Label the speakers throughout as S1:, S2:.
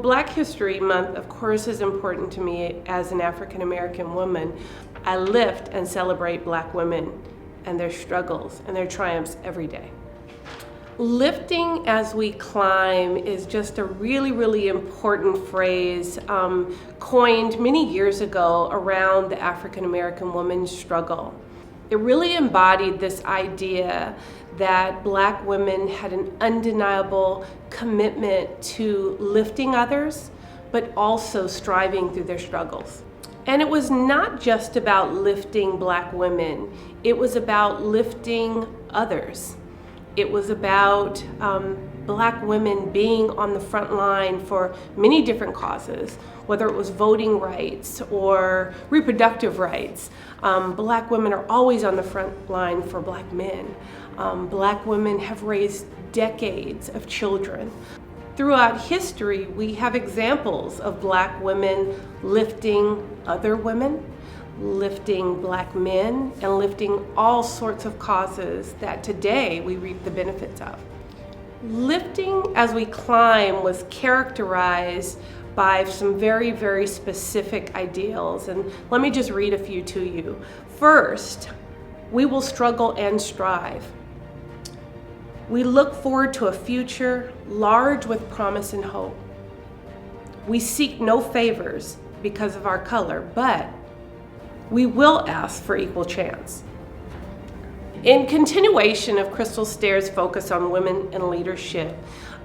S1: Black History Month, of course, is important to me as an African American woman. I lift and celebrate Black women and their struggles and their triumphs every day. Lifting as we climb is just a really, really important phrase coined many years ago around the African American woman's struggle. It really embodied this idea that Black women had an undeniable commitment to lifting others, but also striving through their struggles. And it was not just about lifting Black women, it was about lifting others. It was about Black women being on the front line for many different causes, whether it was voting rights or reproductive rights. Black women are always on the front line for Black men. Black women have raised decades of children. Throughout history, we have examples of Black women lifting other women, lifting Black men, and lifting all sorts of causes that today we reap the benefits of. Lifting as we climb was characterized by some very, very specific ideals, and let me just read a few to you. First, we will struggle and strive. We look forward to a future large with promise and hope. We seek no favors because of our color, but we will ask for equal chance. In continuation of Crystal Stair's focus on women and leadership,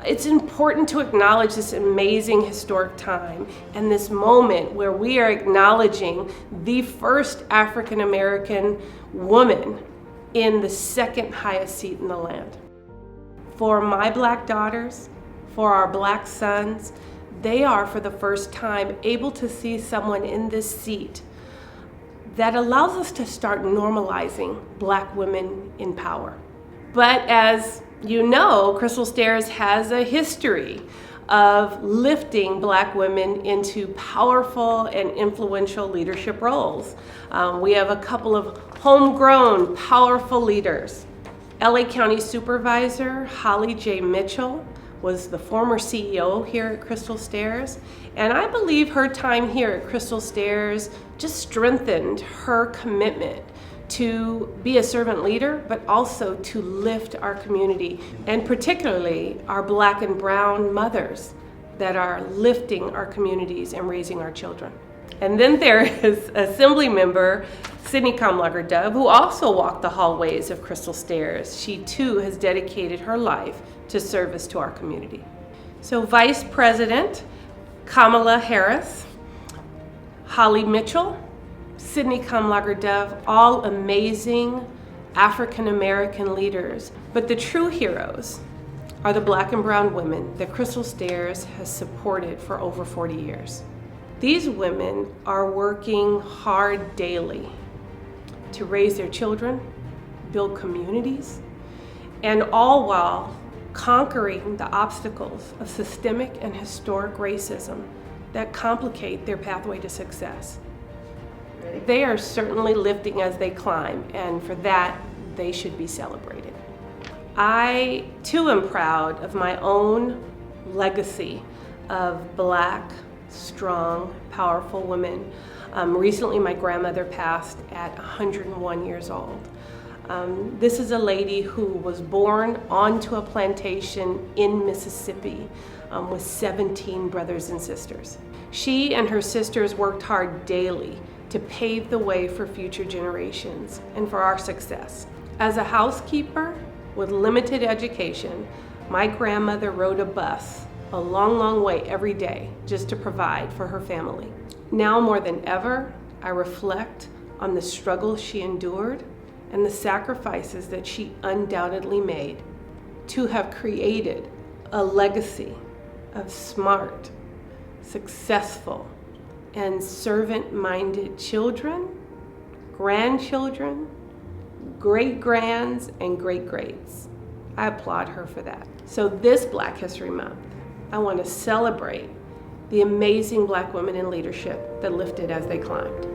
S1: it's important to acknowledge this amazing historic time and this moment where we are acknowledging the first African American woman in the second highest seat in the land. For my Black daughters, for our Black sons, they are for the first time able to see someone in this seat that allows us to start normalizing Black women in power. But as you know, Crystal Stairs has a history of lifting Black women into powerful and influential leadership roles. We have a couple of homegrown, powerful leaders. LA County Supervisor Holly J. Mitchell was the former CEO here at Crystal Stairs, and I believe her time here at Crystal Stairs just strengthened her commitment to be a servant leader, but also to lift our community, and particularly our Black and brown mothers that are lifting our communities and raising our children. And then there is Assembly Member Sydney Kamlager-Dove, who also walked the hallways of Crystal Stairs. She too has dedicated her life to service to our community. So Vice President Kamala Harris, Holly Mitchell, Sydney Kamlager-Dove, all amazing African American leaders. But the true heroes are the Black and brown women that Crystal Stairs has supported for over 40 years. These women are working hard daily to raise their children, build communities, and all while conquering the obstacles of systemic and historic racism that complicate their pathway to success. They are certainly lifting as they climb, and for that, they should be celebrated. I too am proud of my own legacy of Black, strong, powerful women. Recently, my grandmother passed at 101 years old. This is a lady who was born onto a plantation in Mississippi with 17 brothers and sisters. She and her sisters worked hard daily to pave the way for future generations and for our success. As a housekeeper with limited education, my grandmother rode a bus a long, long way every day just to provide for her family. Now more than ever, I reflect on the struggle she endured and the sacrifices that she undoubtedly made to have created a legacy of smart, successful, and servant-minded children, grandchildren, great-grands, and great-greats. I applaud her for that. So this Black History Month, I want to celebrate the amazing Black women in leadership that lifted as they climbed.